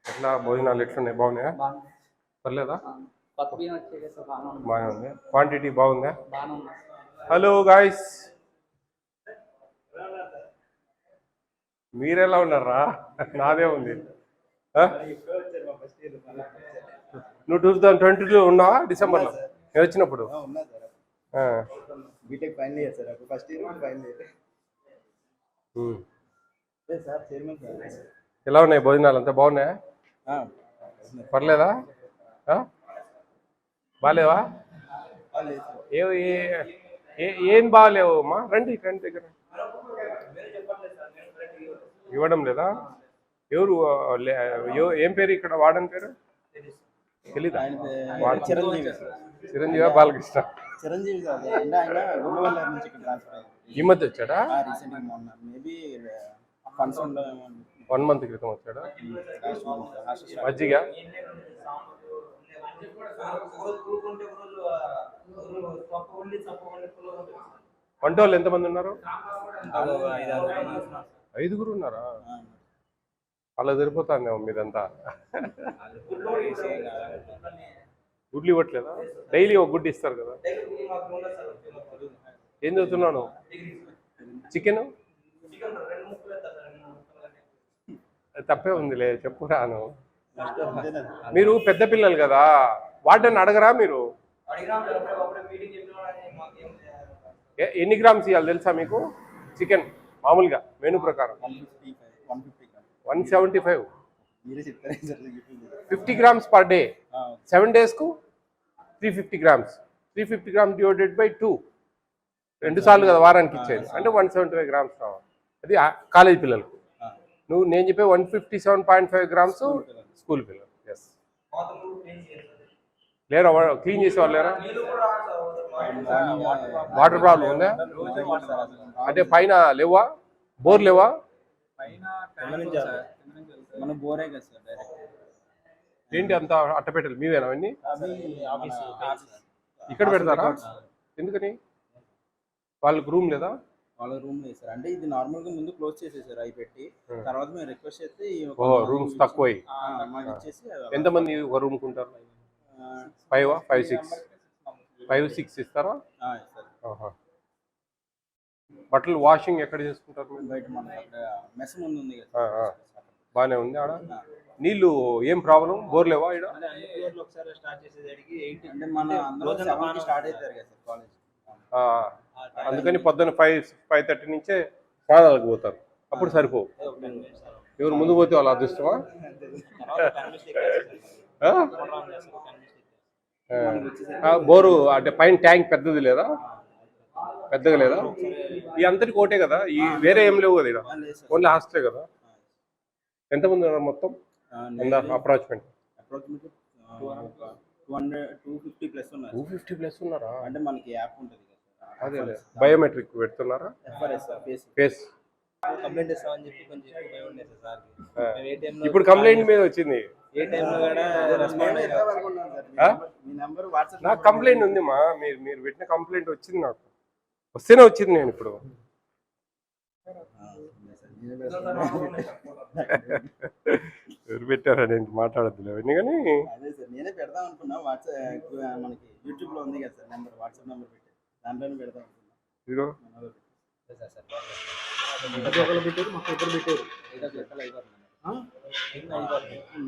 ఎట్లా భోజనాలు ఎట్లున్నాయి? బాగున్నాయా? పర్లేదా? బాగానే ఉంది. క్వాంటిటీ బాగుందా? హలో గాయస్, మీరెలా ఉన్నారా? నాదే ఉంది. నువ్వు 2022 ఉన్నావా? డిసెంబర్లో నేను వచ్చినప్పుడు. BTech final year sir. First year final year sir. Chairman sir. ఎలా ఉన్నాయి భోజనాలు? అంతా బాగున్నాయా? పర్లేదా? బాగాలేవా? ఏం బాగాలేవు అమ్మా. రండి రండి, దగ్గర ఇవ్వడం లేదా? ఎవరు ఏం పేరు ఇక్కడ వాడని పేరు తెలీదా? చిరంజీవి బాలకృష్ణ? చిరంజీవి కాదు అంటే ఆయన గుమ్మవల్లి నుంచి ఇక్కడ ట్రాన్స్ఫర్. ఈ మధ్య వచ్చాడా? రీసెంట్గా మొన్న మేబీ 1 month క్రితం వచ్చాడా? మజ్జిగ వంట వాళ్ళు ఎంతమంది ఉన్నారు? 5 ఉన్నారా? అలా సరిపోతాందేమో మీదంతా. గుడ్లు ఇవ్వట్లేదా? డైలీ ఒక గుడ్డు ఇస్తారు కదా. ఏం చదువుతున్నాను? చికెన్ తప్పే ఉందిలే, చెప్పు రాను. మీరు పెద్ద పిల్లలు కదా, వాటిని అడగరా మీరు? ఎన్ని గ్రామ్స్ ఇవ్వాలి తెలుసా మీకు చికెన్? మామూలుగా మెనూ ప్రకారం 175. 50 grams పర్ డే. 7 days కు 350 grams. 350 grams divided by 2. 2 సార్లు కదా వారానికి ఇచ్చేది, అంటే 175 grams కావాలి. అది కాలేజ్ పిల్లలకు. నేను చెప్పే 157.5 grams స్కూల్ పిల్లలు. ఎస్. లేరా క్లీన్ చేసే వాళ్ళు లేరా? వాటర్ ప్రాబ్లం ఉందా? అంటే పైన లేవా? బోర్ లేవా? ఏంటి అంత అట్టపెట్టలు మీవేనా అవన్నీ? ఇక్కడ పెడతారా? ఎందుకని? వాళ్ళకి రూమ్ లేదా? వాళ్ళ రూమ్ లేదు సార్. అంటే ఇది నార్మల్ గా ముందు క్లోజ్ చేసేసారు అవి పెట్టి, తర్వాత మేము రిక్వెస్ట్ చేస్తే రూమ్స్ తక్కువ. ఎంతమంది ఒక రూమ్ కుంటారు? 5, 6 ఇస్తారా? బట్టలు వాషింగ్ ఎక్కడ చేసుకుంటారు? మెస్ ముందు ఉంది. బాగానే ఉంది ఆడ. నీళ్ళు ఏం ప్రాబ్లం? బోర్ లేవా ఇక్కడ? అందుకని పొద్దున్న 5:30 నుంచే స్నానాలకు పోతారు. అప్పుడు సరిపోవు. ఎవరు ముందు పోతే వాళ్ళ అదృష్టమా? బోరు అంటే పైన ట్యాంక్ పెద్దది లేదా? పెద్దగా లేదా? ఈ అంతటికి ఒకటే కదా, ఈ వేరే ఏం లేవు కదా ఇక్కడ? ఓన్లీ హాస్టలే కదా. ఎంతమంది ఉన్నారు మొత్తం? అప్రాక్సిమేట్ 250 ప్లస్ ఉన్నారా? అంటే మనకి యాప్ ఉంటుంది. అదే బయోమెట్రిక్ పెడుతున్నారా? ఫేస్ కంప్లైంట్ ఇస్తామని చెప్పి కొంచెం భయం ఉండేది సార్. ఇప్పుడు కంప్లైంట్ మీద వచ్చింది. నాకు కంప్లైంట్ ఉంది మా, మీరు పెట్టిన కంప్లైంట్ వచ్చింది. నాకు వస్తేనే వచ్చింది. నేను ఇప్పుడు ఎవరు పెట్టారా? నేను మాట్లాడద్దు అవన్నీ. కానీ నేనే పెడదాం అనుకున్నా. వాట్సాప్ మనకి యూట్యూబ్ లో ఉంది కదా సార్ నెంబర్, వాట్సాప్ నెంబర్ పెట్టి దాంట్లోనే పెడదాం అనుకున్నా. ఇదిగో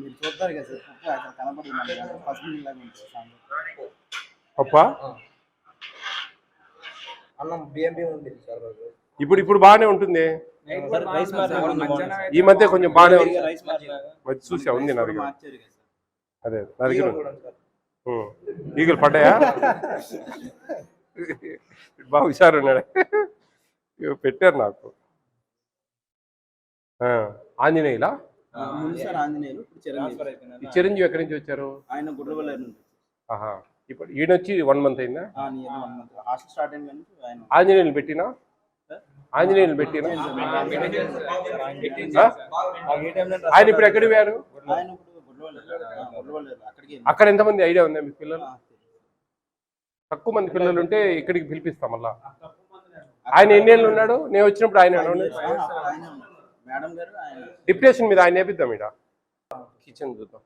మీరు చూస్తారు కదా సార్, కనపడి పప్పా అన్నం బియ్యం ఉంటుంది సార్. ఇప్పుడు బాగానే ఉంటుంది. ఈ మధ్య కొంచెం బాగానే ఉంది. చూసా ఉంది నా దగ్గర. అదే నా దగ్గర ఈగలు పడ్డాయా? బాగా హుషారు ఉన్నాడు. పెట్టారు నాకు. ఆంజనేయులా? చిరంజీవి ఎక్కడి నుంచి వచ్చారు? ఆయన గుడ్లవల్లి నుంచి. ఆహా, ఇప్పుడు ఈయనొచ్చి 1 month అయిందా? హాస్టల్ స్టార్ట్ అయింది. ఆంజనేయులు పెట్టినా? ఆయన ఇప్పుడు ఎక్కడికి పోయారు? అక్కడ ఎంతమంది ఐడియా ఉందా మీకు పిల్లలు? తక్కువ మంది పిల్లలు ఉంటే ఇక్కడికి పిలిపిస్తాం మళ్ళా. ఆయన ఎన్ని ఏళ్ళు ఉన్నాడు? నేను వచ్చినప్పుడు ఆయన డిప్యుటేషన్ మీద ఆయన నేర్పిద్దాం. ఇక్కడ కిచెన్ చూద్దాం.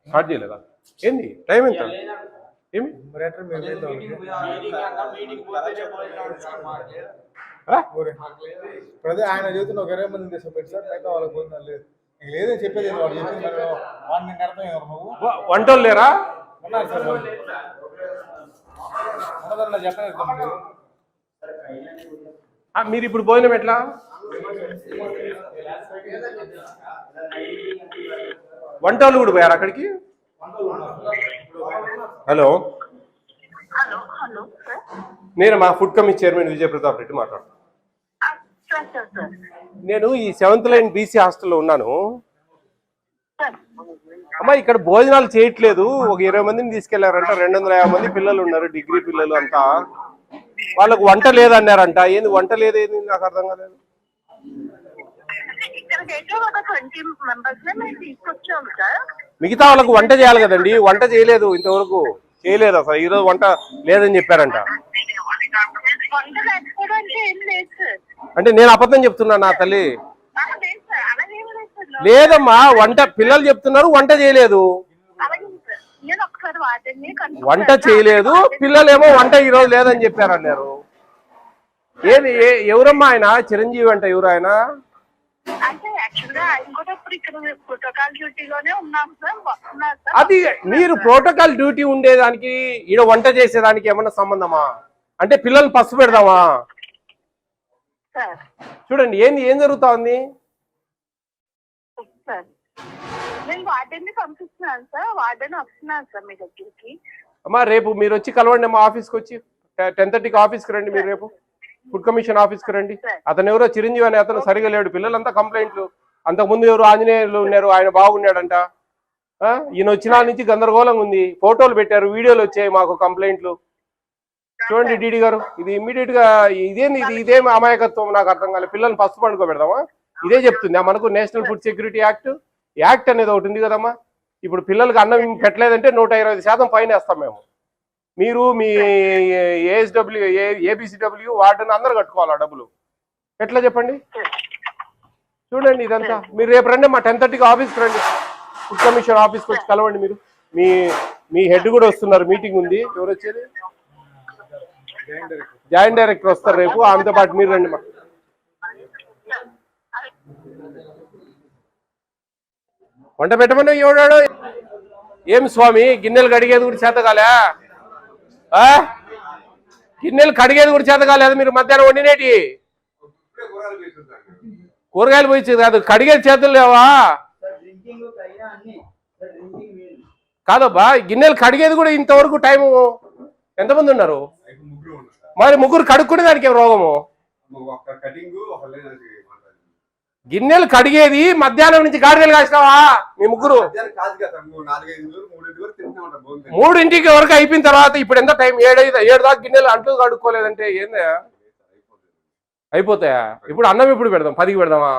స్టార్ట్ చేయలేదా? ఏంది టైం ఎంత? ఏమి ప్రతి ఆయన చేతున్న ఒక 20 మంది తీసుకుపెట్టి సార్ అయితే వాళ్ళకి పోయిందా లేదు నీకు లేదని చెప్పేది వాడు చెప్పింది మరి వాడిని నేను అర్థం నువ్వు వంటలు లేరా? ఉన్నారు సార్ ఉన్నదన్నా చెప్పలేదు మీరు ఇప్పుడు భోజనం ఎట్లా? వంటలు కూడా పోయారు అక్కడికి? హలో, నేను మా ఫుడ్ కమిటీ చైర్మన్ విజయ ప్రతాప్ రెడ్డి మాట్లాడుతున్నాను. నేను ఈ 7th లైన్ బీసీ హాస్టల్లో ఉన్నాను. అమ్మా, ఇక్కడ భోజనాలు చేయట్లేదు. ఒక 20 మందిని తీసుకెళ్లారంట. 250 మంది పిల్లలు ఉన్నారు, డిగ్రీ పిల్లలు అంతా. వాళ్ళకు వంట లేదన్నారంట. ఏంది వంట లేదేంది నాకు అర్థం కాలేదు. మిగతా వాళ్ళకు వంట చేయాలి కదండి, వంట చేయలేదు ఇంతవరకు, చేయలేదు అసలు. ఈరోజు వంట లేదని చెప్పారంట. అంటే నేను అబద్ధం చెప్తున్నా నా తల్లి? లేదమ్మా, వంట పిల్లలు చెప్తున్నారు వంట చేయలేదు. వంట చేయలేదు పిల్లలేమో వంట ఈరోజు లేదని చెప్పారన్నారు. ఏది ఎవరమ్మా ఆయన? చిరంజీవి అంట. ఎవరు ఆయన? అది మీరు ప్రోటోకాల్ డ్యూటీ ఉండేదానికి ఈడ వంట చేసేదానికి ఏమన్నా సంబంధమా? అంటే పిల్లల్ని పసు పెడదామా? చూడండి ఏంది ఏం జరుగుతా ఉంది. అమ్మా, రేపు మీరు వచ్చి కలవండి మా ఆఫీస్కి వచ్చి. 10:30కి ఆఫీస్కి రండి. మీరు రేపు ఫుడ్ కమిషన్ ఆఫీస్కి రండి. అతను ఎవరో చిరంజీవి అనే అతను సరిగా లేడు. పిల్లలంతా కంప్లైంట్లు. అంతకుముందు ఎవరు ఆంజనేయులు ఉన్నారు, ఆయన బాగున్నాడంట. ఈయన వచ్చిన నుంచి గందరగోళంగా ఉంది. ఫోటోలు పెట్టారు, వీడియోలు వచ్చాయి మాకు కంప్లైంట్లు. చూడండి డీడీ గారు, ఇది ఇమ్మీడియట్ గా ఇదేం అమాయకత్వం నాకు అర్థం కాలేదు. పిల్లల్ని ఫస్ట్ పండుకోబెడదామా? ఇదే చెప్తుంది మనకు నేషనల్ ఫుడ్ సెక్యూరిటీ యాక్ట్ అనేది ఒకటి ఉంది కదమ్మా. ఇప్పుడు పిల్లలకి అన్నం పెట్టలేదంటే 120% ఫైన్ వేస్తాం మేము. మీరు మీ ఏఎస్డబ్ల్యూ ఏబిసిడబ్ల్యూ వార్డుని అందరు కట్టుకోవాలా డబ్బులు? ఎట్లా చెప్పండి? చూడండి ఇదంతా. మీరు రేపు రండి మా 10:30కి ఆఫీస్కి రండి. ఫుడ్ కమిషన్ ఆఫీస్కి వచ్చి కలవండి. మీరు మీ హెడ్ కూడా వస్తున్నారు, మీటింగ్ ఉంది. ఎవరు వచ్చేది? జాయింట్ డైరెక్టర్ వస్తారు రేపు. ఆమెతో పాటు మీరు రండి. వంట పెట్టమని ఎవడాడు? ఏం స్వామి, గిన్నెలు కడిగేది కూడా చేత కాలే? గిన్నెలు కడిగేది కూడా చేత కాలేదు. మీరు మధ్యాహ్నం వండినేటి కూరగాయలు పోయి కాదు, కడిగేది చేతులు లేవా? కాదబ్బా, గిన్నెలు కడిగేది కూడా ఇంతవరకు టైము. ఎంతమంది ఉన్నారు? మరి ముగ్గురు కడుక్కునే దానికి ఏం రోగము? గిన్నెలు కడిగేది మధ్యాహ్నం నుంచి గాడిదలు కాసినావా మీ ముగ్గురు? 3ంటికి వరకు అయిపోయిన తర్వాత ఇప్పుడు ఎంత టైం? 7 దాకా గిన్నెలు అంట్లు కడుక్కోలేదంటే ఏందా? అయిపోతాయా? ఇప్పుడు అన్నం ఎప్పుడు పెడదాం? 10కి పెడదామా?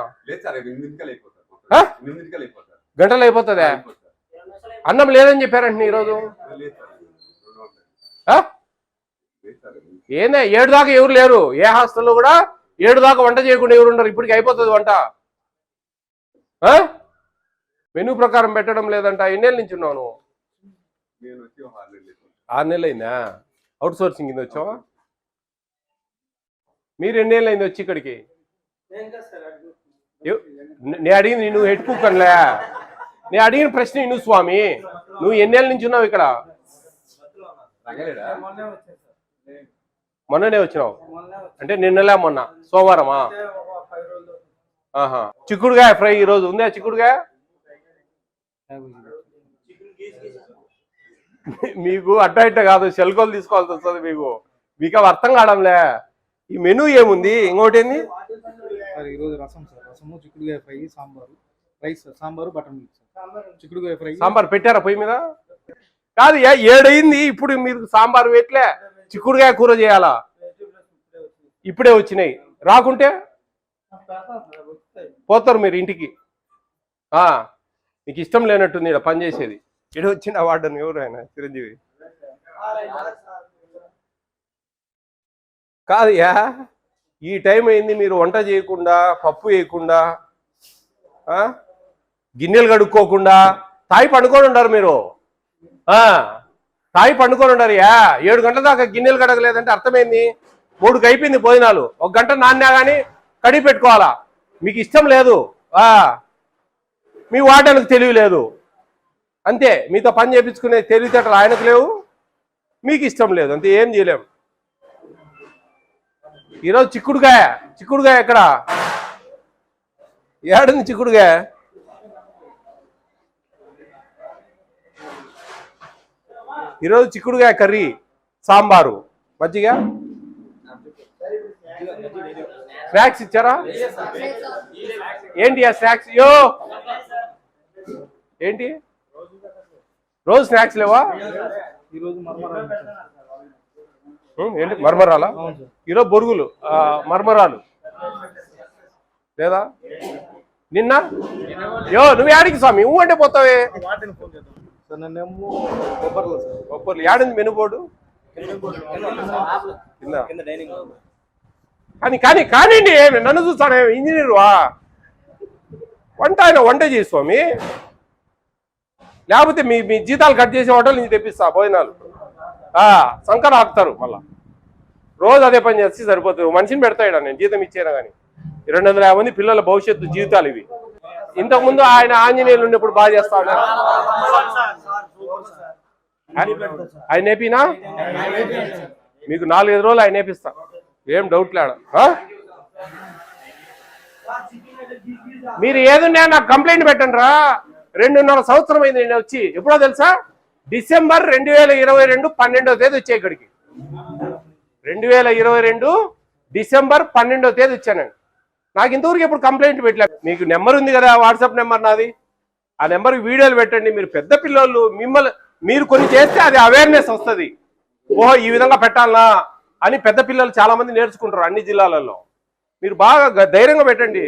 గంటలు అయిపోతుందా? అన్నం లేదని చెప్పారంటే ఈరోజు ఏందా? 7 దాకా ఎవరు లేరు. ఏ హాస్టల్లో కూడా 7 దాకా వంట చేయకుండా ఎవరు ఉండరు. ఇప్పటికి అయిపోతుంది వంట. మెనూ ప్రకారం పెట్టడం లేదంట. ఎన్నేళ్ళ నుంచి ఉన్నావు నువ్వు? 6 నెలలు అయిందా? అవుట్ సోర్సింగ్ కింద వచ్చావా? మీరు ఎన్నేళ్ళు అయింది వచ్చి ఇక్కడికి? నేను అడిగింది నువ్వు హెడ్ కుక్ అనలే. నేను అడిగిన ప్రశ్న నువ్వు స్వామి, నువ్వు ఎన్నేళ్ళ నుంచి ఉన్నావు ఇక్కడ? మొన్ననే వచ్చినావు అంటే నిన్నలే మొన్న సోమవారమా? చిక్కుడుగాయ ఫ్రై ఈరోజు ఉందా? చిక్కుడుగాయ మీకు అట్ట ఇట్ట కాదు, శల్కోలు తీసుకోవాల్సి వస్తుంది మీకు అవి అర్థం కావడంలే. ఈ మెనూ ఏముంది? ఇంకోటి ఏంది? ఈరోజు రసం సార్, రసము, చిక్కుడుగాయ fry, sambar, rice, sambar, butter milk, చిక్కుడుగాయ ఫ్రై. సాంబార్ పెట్టారా పొయ్యి మీద? కాదు, 7 అయింది. ఇప్పుడు మీరు సాంబార్ పెట్టలే, చిక్కుడుగాయ కూర చేయాలా? ఇప్పుడే వచ్చినాయి. రాకుంటే పోతారు మీరు ఇంటికి. మీకు ఇష్టం లేనట్టుంది ఇక్కడ పని చేసేది. ఇక్కడ వచ్చిన వార్డన్ ఎవరు? ఆయన చిరంజీవి కాదయ్యా. ఈ టైం అయింది, మీరు వంట చేయకుండా, పప్పు వేయకుండా గిన్నెలు కడుక్కోకుండా తాయి పండుకొని ఉంటారు మీరు. తాయి పండుకొని ఉంటారు. 7 గంటల దాకా గిన్నెలు కడగలేదంటే అర్థమైంది. 3కి అయిపోయింది భోజనాలు, 1 గంట నాన్నా కానీ కడిగి పెట్టుకోవాలా. మీకు ఇష్టం లేదు, మీ వాడడానికి తెలివి లేదు, అంతే. మీతో పని చేయించుకునే తెలివితేటలు ఆయనకు లేవు, మీకు ఇష్టం లేదు, అంతే. ఏం చేయలేము. ఈరోజు చిక్కుడుగాయ ఎక్కడ ఏడుంది చిక్కుడుగాయ? ఈరోజు చిక్కుడుగాయ కర్రీ, సాంబారు, మజ్జిగ. స్నాక్స్ ఇచ్చారా? ఏంటి ఆ స్నాక్స్? ఏంటి రోజు స్నాక్స్ లేవా? ఏంటి మర్మరాలా? ఈరోజు బొరుగులు, మర్మరాలు లేదా? నిన్న నువ్వు యాడికి స్వామి అంటే పోతావే? బొబ్బర్లు యాడింది మెను బోర్డు కానీ కానివ్వండి. నన్ను చూస్తాను, ఇంజనీర్ వంట చేయి స్వామి. లేకపోతే మీ జీతాలు కట్ చేసే హోటల్ నుంచి తెప్పిస్తా భోజనాలు. సంకర ఆపుతారు మళ్ళా. రోజు అదే పని చేస్తే సరిపోతుంది. మనిషిని పెడతాడు నేను జీతం ఇచ్చేనా కానీ. 250 మంది పిల్లల భవిష్యత్తు జీవితాలు ఇవి. ఇంతకుముందు ఆయన ఆంజనేయులు ఉన్నప్పుడు బాగా చేస్తా ఉన్నారు. ఆయన నేపినా మీకు 4-5 రోజులు ఆయన నేపిస్తా, ఏం డౌట్ లేడ. మీరు ఏదున్నా నాకు కంప్లైంట్ పెట్టండి రా. 2.5 సంవత్సరం అయింది నేను వచ్చి. ఎప్పుడో తెలుసా? డిసెంబర్ 2022 12వ తేదీ వచ్చే ఇక్కడికి. 2022 డిసెంబర్ 12వ తేదీ వచ్చానండి. నాకు ఇంతవరకు ఎప్పుడు కంప్లైంట్ పెట్టలేదు. మీకు నెంబర్ ఉంది కదా, వాట్సాప్ నెంబర్ నాది. ఆ నెంబర్కి వీడియోలు పెట్టండి. మీరు పెద్ద పిల్లలు, మీరు కొన్ని చేస్తే అది అవేర్నెస్ వస్తుంది. ఓహో ఈ విధంగా పెట్టాలనా అని పెద్ద పిల్లలు చాలా మంది నేర్చుకుంటారు అన్ని జిల్లాలలో. మీరు బాగా ధైర్యంగా పెట్టండి.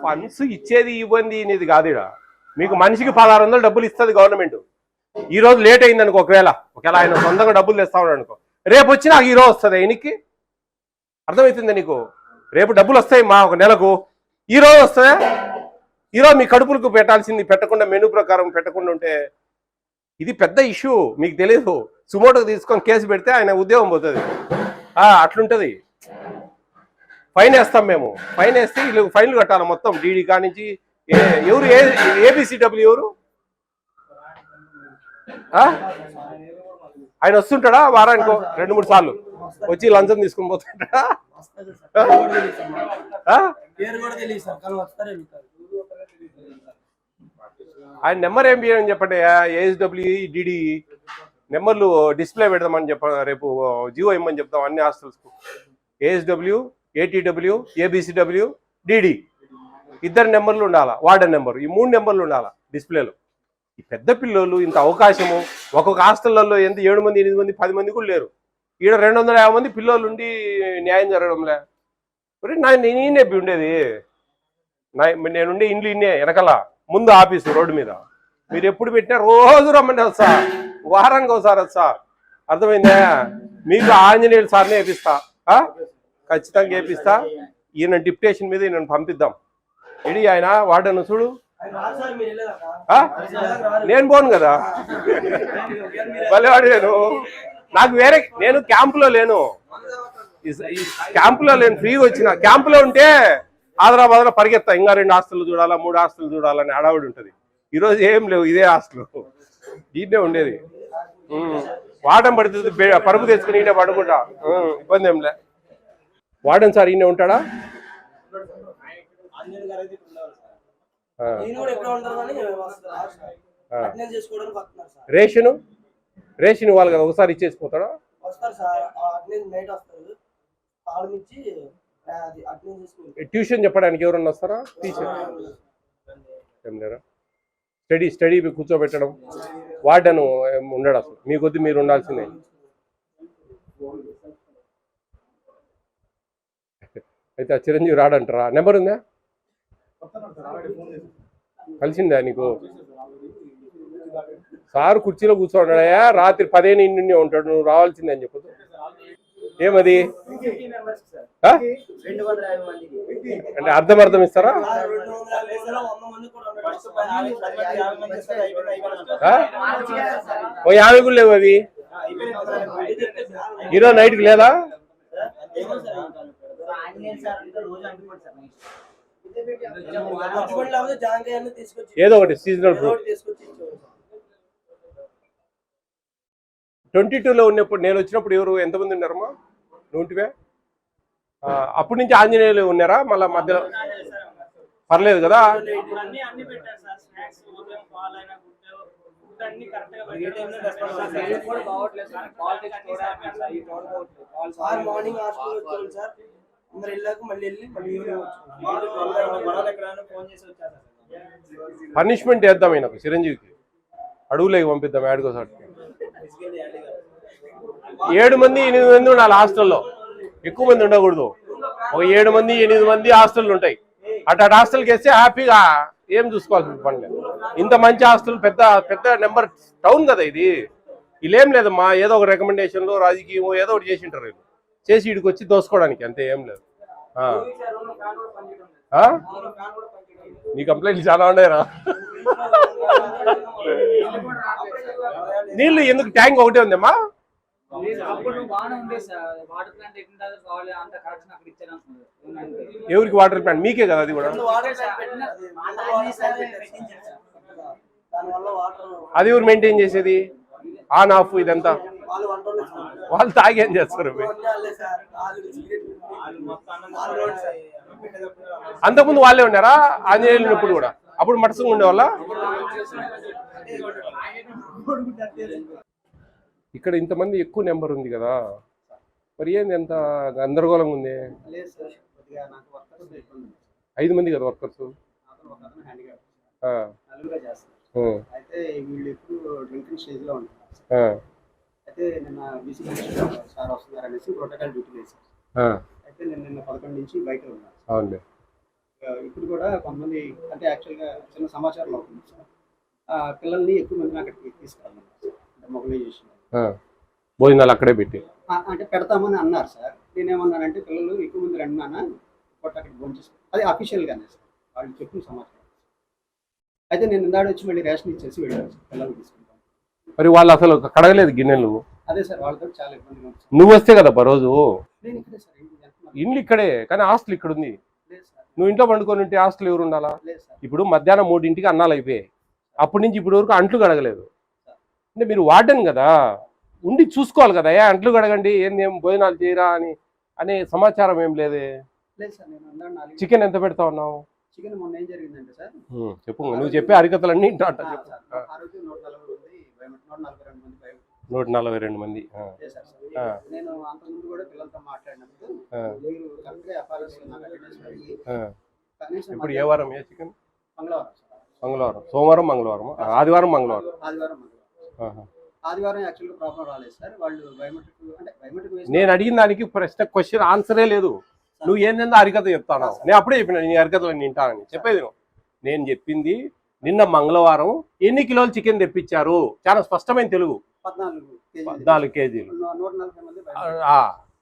ఫండ్స్ ఇచ్చేది ఇవ్వండి అనేది కాదు. మీకు మనిషికి 1600 డబ్బులు ఇస్తుంది గవర్నమెంట్. ఈ రోజు లేట్ అయింది అనుకో, ఒకవేళ ఆయన సొంతంగా డబ్బులు తెస్తా ఉన్నాడు అనుకో, రేపు వచ్చి నాకు ఈరోజు వస్తుంది. ఆయనకి అర్థమవుతుంది నీకు? రేపు డబ్బులు వస్తాయి మా ఒక నెలకు, ఈరోజు వస్తాయా? ఈరోజు మీ కడుపులకు పెట్టాల్సింది పెట్టకుండా, మెనూ ప్రకారం పెట్టకుండా ఉంటే ఇది పెద్ద ఇష్యూ. మీకు తెలియదు. సుమోటోకి తీసుకొని కేసు పెడితే ఆయన ఉద్యోగం పోతుంది. అట్లుంటుంది. ఫైన్ వేస్తాం మేము. ఫైన్ వేస్తే వీళ్ళు ఫైన్లు కట్టాలి మొత్తం. డీడీ కానించి ఎవరు ఏబిసిడబ్ల్యూ ఎవరు ఆయన వస్తుంటాడా? వారానికి 2-3 సార్లు వచ్చి లంచం తీసుకుని పోతుంటాడా? ఆయన నెంబర్ ఏం చేయమని చెప్పండి. ఏఎస్డబ్ల్యూ డిడి నెంబర్లు డిస్ప్లే పెడదామని రేపు జియో ఇమ్మని చెప్తాం అన్ని హాస్టల్స్కు. ఏఎస్డబ్ల్యూ, ఏటీడబ్ల్యూ, ఏబిసిడబ్ల్యూ, డిడి 2 నెంబర్లు ఉండాలా. వార్డెన్ నెంబర్, ఈ 3 నెంబర్లు ఉండాలా డిస్ప్లేలో. ఈ పెద్ద పిల్లలు ఇంత అవకాశము ఒక్కొక్క హాస్టళ్లలో ఎంత 7 మంది, 8 మంది, 10 మంది కూడా లేరు. ఈడ 250 మంది పిల్లలు ఉండి న్యాయం జరగడంలే. నేనే ఉండేది, నేనుండే ఇండ్లు ఇన్నే వెనకాల, ముందు ఆఫీసు రోడ్డు మీద. మీరు ఎప్పుడు పెట్టినా రోజు రమ్మంటే వస్తా, వారానికి ఒకసారి వస్తా. అర్థమైందా? మీకు ఆంజనేయులు సార్నే వేపిస్తా, ఖచ్చితంగా వేపిస్తా. ఈయన డిప్యుటేషన్ మీద ఈయన పంపిద్దాం. ఇడి ఆయన వాడను చూడు. నేను పోను కదా, భలేవాడు. నాకు వేరే, నేను క్యాంపులో లేను, ఫ్రీగా వచ్చిన. క్యాంపులో ఉంటే ఆదరాబాద్లో పరిగెత్తా, ఇంకా 2 హాస్టల్ చూడాలా, 3 హాస్టల్ చూడాలని అడావుడి ఉంటుంది. ఈరోజు ఏం లేవు, ఇదే హాస్టల్, దీన్నే ఉండేది. వాడడం పడుతుంది, పరుపు తెచ్చుకుని ఈయన పడుకుంటా, ఇబ్బంది ఏం లే. వాడన్ సార్ ఈయన ఉంటాడా? రేషన్ ఇవ్వాలి కదా, ఒకసారి ఇచ్చేసిపోతాడా? ట్యూషన్ చెప్పడానికి ఎవరన్నా వస్తారా? టీచర్ ఏం లేరా? స్టడీ కూర్చోబెట్టడం, వార్డెన్ ఉండడు అసలు. మీ కొద్ది మీరు ఉండాల్సిందే. అయితే ఆ చిరంజీవి రాడంటారా? నెంబర్ ఉందా? కలిసిందా నీకు? సార్ కుర్చీలో కూర్చోన్నాడయా, రాత్రి 10 ఇంటి ఉంటాడు, నువ్వు రావాల్సిందే అని చెప్పదు. ఏమది 250 మెంబర్స్ సార్, ఆ? 250 మందికి. అంటే అర్థం ఇస్తారా? 250 వేసారా, 100 మంది కూడా ఉండొచ్చు. ఫస్ట్ 50 మంది ఇస్తారు, అయిపోయింది. ఆ? ఓ 50 కూడా లేవు అవి ఈరోజు నైట్కి లేదా? ఏదో ఒకటి సీజనల్ ఫ్రూట్. 22లో ఉన్నప్పుడు నేను వచ్చినప్పుడు ఎవరు ఎంతమంది ఉన్నారమ్మా? నువ్వుంటివే అప్పటి నుంచి ఆంజనేయులు ఉన్నారా? మళ్ళీ మధ్యలో పర్లేదు కదా? మార్నింగ్ హాస్పిటల్ వచ్చాను సార్, అందరు వెళ్ళాక మళ్ళీ వెళ్ళి మళ్ళీ పనిష్మెంట్ వేద్దాం ఈయనకు, చిరంజీవికి అడుగులేకి పంపిద్దాం. ఏడుకోసారి 7 మంది 8 మంది ఉండాలి హాస్టల్లో, ఎక్కువ మంది ఉండకూడదు. ఒక 7 మంది 8 మంది హాస్టల్ ఉంటాయి. అటు హాస్టల్కి వేస్తే హ్యాపీగా ఏం చూసుకోవాల్సిన పని లేదు. ఇంత మంచి హాస్టల్, పెద్ద పెద్ద నెంబర్ టౌన్ కదా ఇది. వీళ్ళేం లేదమ్మా, ఏదో ఒక రికమెండేషన్లో రాజకీయం ఏదో ఒకటి చేసి ఉంటారు వీళ్ళు, చేసి ఇడికి వచ్చి దోసుకోవడానికి, అంతే, ఏం లేదు. నీ కంప్లైంట్లు చాలా ఉన్నాయరా? నీళ్ళు ఎందుకు? ట్యాంక్ ఒకటే ఉందమ్మా. ఎవరికి వాటర్ ప్లాంట్? మీకే కదా అది కూడా. అది ఎవరు మెయింటైన్ చేసేది? ఆన్ ఆఫ్ ఇదంతా వాళ్ళు తాగి ఏం చేస్తారు? అంతకుముందు వాళ్ళే ఉన్నారా ఆంజనేయులు ఉన్నప్పుడు కూడా? అప్పుడు మటసంగా ఉండేవాళ్ళ? ఇక్కడ ఇంతమంది ఎక్కువ నెంబర్ ఉంది కదా, మరి ఏంది ఎంత గందరగోళంగా ఉంది? 5 మంది కదా వర్కర్స్. అయితే వీళ్ళు ఎప్పుడు డ్రింకింగ్ స్టేజ్ లో ఉంటారు. అయితే నిన్న బీసీ సార్ వస్తున్నారు అనేసి ప్రోటోకాల్ డ్యూటీ వేశారు. అయితే నేను నిన్న 11 నుంచి బయట ఉన్నాను. అవునండి. ఇప్పుడు కూడా కొంతమంది, అంటే యాక్చువల్గా చిన్న సమాచారం అవుతుంది సార్, పిల్లల్ని ఎక్కువ మందిని అక్కడికి తీసుకెళ్ళాలి అంటే మొబిలైజేషన్, భోజనాలు అక్కడే పెట్టి అంటే పెడతామని అన్నారు సార్. నేనేమన్నానంటే పిల్లలు ఎక్కువ మంది రండి నాన్న, అక్కడికి భోంచేస్తాను, అది అఫీషియల్గానే సార్, వాళ్ళు చెప్పిన సమాచారం. అయితే నేను ఇందాడు వచ్చి మళ్ళీ రేషన్ ఇచ్చేసి వెళ్ళాను సార్, పిల్లలు తీసుకుంటాను. మరి వాళ్ళు అసలు కడగలేదు గిన్నెలు? అదే సార్, వాళ్ళతో చాలా ఇబ్బందిగా ఉంది. నువ్వు వస్తే కదా రోజు. నేను ఇక్కడే సార్, ఇల్లు ఇక్కడే, కానీ హాస్టల్ ఇక్కడ ఉంది. నువ్వు ఇంట్లో పండుకొని ఉంటే హాస్టల్ ఎవరు ఉండాలా? ఇప్పుడు మధ్యాహ్నం 3ంటికి అన్నాలు అయిపోయాయి, అప్పటి నుంచి ఇప్పటి వరకు అంట్లు కడగలేదు. అంటే మీరు వార్డెన్ కదా, ఉండి చూసుకోవాలి కదా, అంట్లు కడగండి, ఏం భోజనాలు చేయరా అనే సమాచారం ఏం లేదే. చికెన్ ఎంత పెడతా ఉన్నావు? చికెన్ మొన్న ఏం జరిగిందంటే సార్, చెప్పు, నువ్వు చెప్పే హరికథలన్నీ ఇంటా. 142 మంది. నేను అంతకుముందు కూడా పిల్లలతో మాట్లాడినప్పుడు మీరు కరెక్ట్గా ఇప్పుడు ఏ వారం? ఏ చికెన్? మంగళవారం, సోమవారం, మంగళవారం, ఆదివారం, మంగళవారం. ఆదివారం యాక్చువల్గా ప్రాబ్లం రాలేదు సార్, వాళ్ళు బయోమెట్రిక్ అంటే బయోమెట్రిక్. నేను అడిగిన దానికి క్వశ్చన్ ఆన్సరే లేదు. నువ్వు ఏంటంటే హరికథ చెప్తాను. నేను అప్పుడే చెప్పిన నీ హరికథలు వింటానని. చెప్పేది నేను చెప్పింది, నిన్న మంగళవారం ఎన్ని కిలోలు చికెన్ తెప్పించారు? చాలా స్పష్టమైన తెలుగు. 14 కేజీలు. 140 మంది.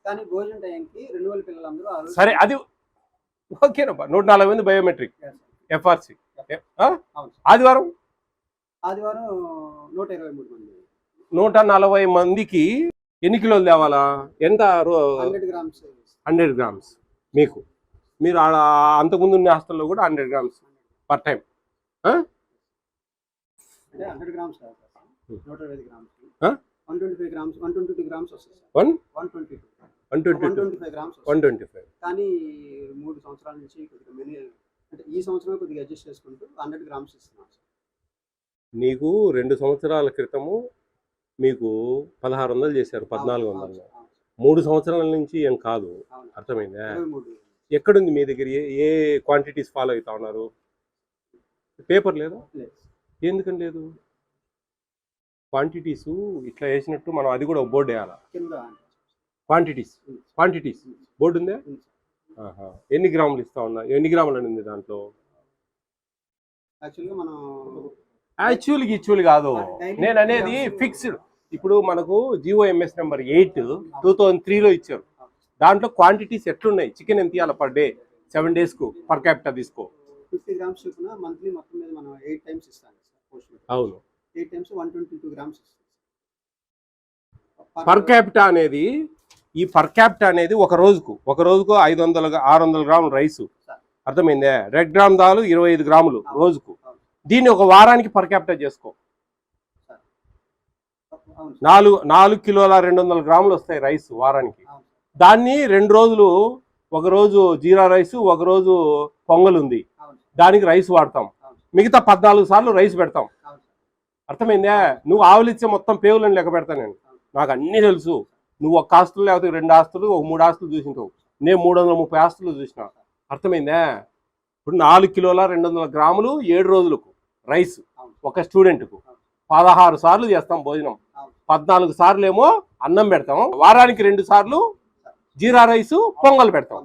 కానీ భోజనం టైంకి 2000 పిల్లలందరూ. సరే, అది ఓకేనమ్మా. 140 మంది బయోమెట్రిక్ ఎఫ్ఆర్సి. ఆదివారం 123 మంది. 140 మందికి ఎన్ని కిలోలు తేవాలా? ఎంత? 100 గ్రామ్స్. మీరు అంతకుముందు ఉన్న హాస్టల్లో కూడా 100 grams per time. 100 grams 125 grams 125 grams 122 grams వస్తుంది సార్. 125 గ్రామ్స్ 125. కానీ 3 సంవత్సరాల నుంచి కొద్దిగా మెనీ, అంటే ఈ సంవత్సరం కొద్దిగా అడ్జస్ట్ చేసుకుంటూ 100 గ్రామ్స్ ఇస్తున్నాం సార్. నీకు 2 సంవత్సరాల క్రితము మీకు 1600 చేశారు, 1400. 3 సంవత్సరాల నుంచి ఏం కాదు, అర్థమైందా? ఎక్కడుంది మీ దగ్గర? ఏ క్వాంటిటీస్ ఫాలో అవుతా ఉన్నారు? పేపర్ లేదా? ఎందుకని లేదు? క్వాంటిటీస్ ఇట్లా వేసినట్టు మనం అది కూడా బోర్డు వేయాలా? క్వాంటిటీస్ బోర్డు ఉందా? ఎన్ని గ్రాములు ఇస్తా ఉన్నా? ఎన్ని గ్రాములు అని ఉంది దాంట్లో? యాక్చువల్గా కాదు నేను అనేది ఫిక్స్డ్. ఇప్పుడు మనకు జిఓఎంఎస్ నెంబర్ 8 2003లో ఇచ్చారు. దాంట్లో క్వాంటిటీస్ ఎట్లున్నాయి? చికెన్ ఎంత ఇవ్వాలి పర్ డే 7 డేస్కు పర్ క్యాపిటల్ తీసుకో. 50 గ్రామ్స్ చొప్పున మంత్లీ మొత్తం మీద మనం 8 టైమ్స్ ఇస్తాను సార్ పోస్ట్. అవును, 8 టైమ్స్ 122 గ్రామ్స్ ఇస్తాం. పర్ క్యాపిటల్ అనేది పర్ క్యాపిటల్ అనేది ఒక రోజుకు 500-600 గ్రాములు రైస్. అర్థమైందే? రెడ్ గ్రామ్ దాలు 25 గ్రాములు రోజుకు. దీన్ని ఒక వారానికి పర్ క్యాపిటల్ చేసుకో. 4 కిలోల 200 గ్రాములు వస్తాయి రైస్ వారానికి. దాన్ని 2 రోజులు, ఒక రోజు జీరా రైస్, ఒక రోజు పొంగల్ ఉంది, దానికి రైస్ వాడతాం. మిగతా 14 సార్లు రైస్ పెడతాం. అర్థమైందా? నువ్వు ఆవులిచ్చే మొత్తం పేవులను లెక్క పెడతా నేను. నాకు అన్నీ తెలుసు. నువ్వు ఒక ఆస్తులు లేకపోతే 2 ఆస్తులు, ఒక 3 ఆస్తులు చూసింటావు. నేను 330 ఆస్తులు చూసిన. అర్థమైందా? ఇప్పుడు 4 కిలోల 200 గ్రాములు 7 రోజులకు రైస్ ఒక స్టూడెంట్కు 16 సార్లు చేస్తాం భోజనం. 14 సార్లు ఏమో అన్నం పెడతాం. వారానికి 2 సార్లు జీరా రైసు, పొంగల్ పెడతాం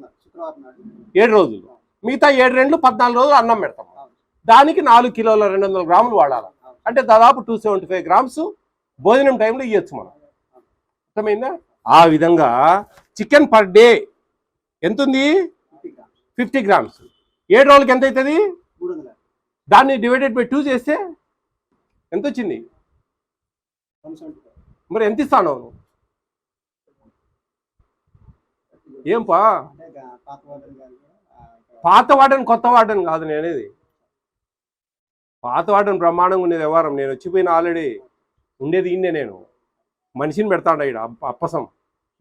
7 రోజులు. మిగతా 7 2 14 రోజులు అన్నం పెడతాం. దానికి 4 కిలోల 200 గ్రాములు వాడాలి. అంటే దాదాపు 275 గ్రామ్స్ భోజనం టైంలో ఇవ్వచ్చు మనం. అర్థమైందా? ఆ విధంగా చికెన్ పర్ డే ఎంత ఉంది? 50 గ్రామ్స్. 7 రోజులకి ఎంత అవుతుంది? 300. దాన్ని డివైడెడ్ బై 2 చేస్తే ఎంత వచ్చింది? 175. మరి ఎంత ఇస్తాను? ఏం పా అంటే పాత వాటర్ కానీ పాత వాడని కొత్త వాడని కాదు నేను అనేది. పాత వాడని బ్రహ్మాండంగా ఉండేది వ్యవహారం. నేను వచ్చిపోయిన ఆల్రెడీ ఉండేది ఈయనే. నేను మనిషిని పెడతాడు ఇక్కడ అప్పసం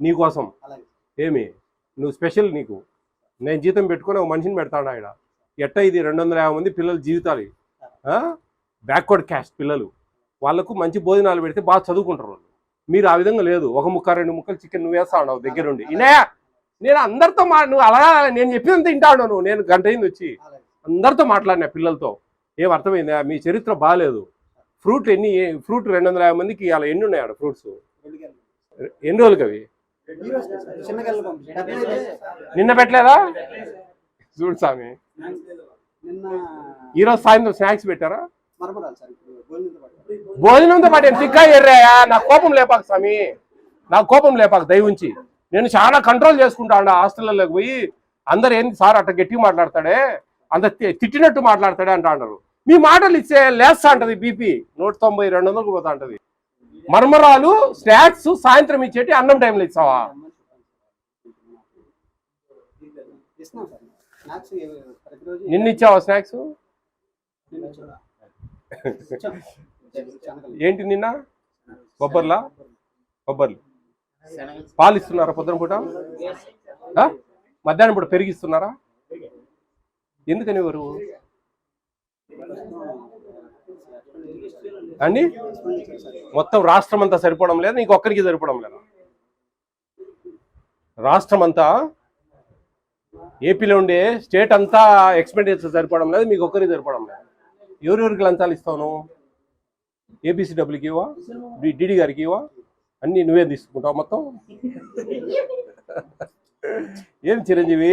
నీకోసం. అలాగే ఏమి నువ్వు స్పెషల్? నీకు నేను జీతం పెట్టుకొని ఒక మనిషిని పెడతాడు ఆయన. ఇది 250 మంది పిల్లల జీవితాలు, బ్యాక్వర్డ్ క్యాస్ట్ పిల్లలు. వాళ్ళకు మంచి భోజనాలు పెడితే బాగా చదువుకుంటారు వాళ్ళు. మీరు ఆ విధంగా లేదు. 1 ముక్క 2 ముక్కలు చికెన్ నువ్వు వేస్తా ఉన్నావు దగ్గరుండి. ఇనే నేను అందరితో నువ్వు అలా నేను చెప్పినంత తింటా ఉన్నావు నువ్వు. నేను గంట అయింది వచ్చి అందరితో మాట్లాడినా పిల్లలతో. ఏం అర్థమైందా? మీ చరిత్ర బాగాలేదు. ఫ్రూట్ 250 మందికి అలా ఎన్ని ఉన్నాయి ఆడ ఫ్రూట్స్? ఎన్ని రోజులకి అవి? నిన్న పెట్టలేదా? చూడు స్వామి, ఈరోజు సాయంత్రం స్నాక్స్ పెట్టారా? భోజనంతో పాటు తిక్కా ఎర్రాయా? నాకు కోపం లేపాక స్వామి, నాకు కోపం లేపాక దయవుంచి. నేను చాలా కంట్రోల్ చేసుకుంటా హాస్టల్లోకి పోయి. అందరు ఏంది సార్ అట్ట గట్టిగా మాట్లాడతాడే, అంత తిట్టినట్టు మాట్లాడతాడే అంటా అన్నారు. మీ మాటలు ఇచ్చే లేస్తా అంటది బీపీ 190-200 పోతా అంటది. మర్మరాలు స్నాక్స్ సాయంత్రం ఇచ్చేటి అన్నం టైంలో ఇస్తావా? నిన్న ఇచ్చావా స్నాక్స్? ఏంటి నిన్న? బొబ్బర్లు పాలు ఇస్తున్నారా పొద్దున పూట? మధ్యాహ్నం పూట పెరిగిస్తున్నారా? ఎందుకని ఎవరు అండి? మొత్తం రాష్ట్రం అంతా సరిపోవడం లేదా? నీకు ఒక్కరికి సరిపోవడం లేదా? రాష్ట్రం అంతా ఏపీలో ఉండే స్టేట్ అంతా ఎక్స్పెండిచర్ సరిపోవడం లేదు, మీకు ఒక్కరికి సరిపోవడం లేదు. ఎవరెవరికి లంచాలు ఇస్తావు? ఏబీసీ డబ్ల్యూకి ఇవ్వా? డిడి గారికి ఇవ్వా? అన్నీ నువ్వే తీసుకుంటావు మొత్తం. ఏం చిరంజీవి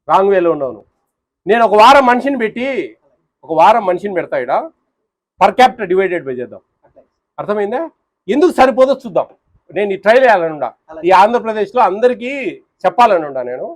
రాంగ్ వేలో ఉన్నావు. నేను ఒక వారం మనిషిని పెడతా ఇక్కడ పర్ క్యాపిటల్ డివైడెడ్ బై చేద్దాం. అర్థమైందా? ఎందుకు సరిపోదో చూద్దాం. నేను ఈ ట్రైల్ వేయాలని ఉండా. ఈ ఆంధ్రప్రదేశ్లో అందరికీ చెప్పాలని ఉండా నేను.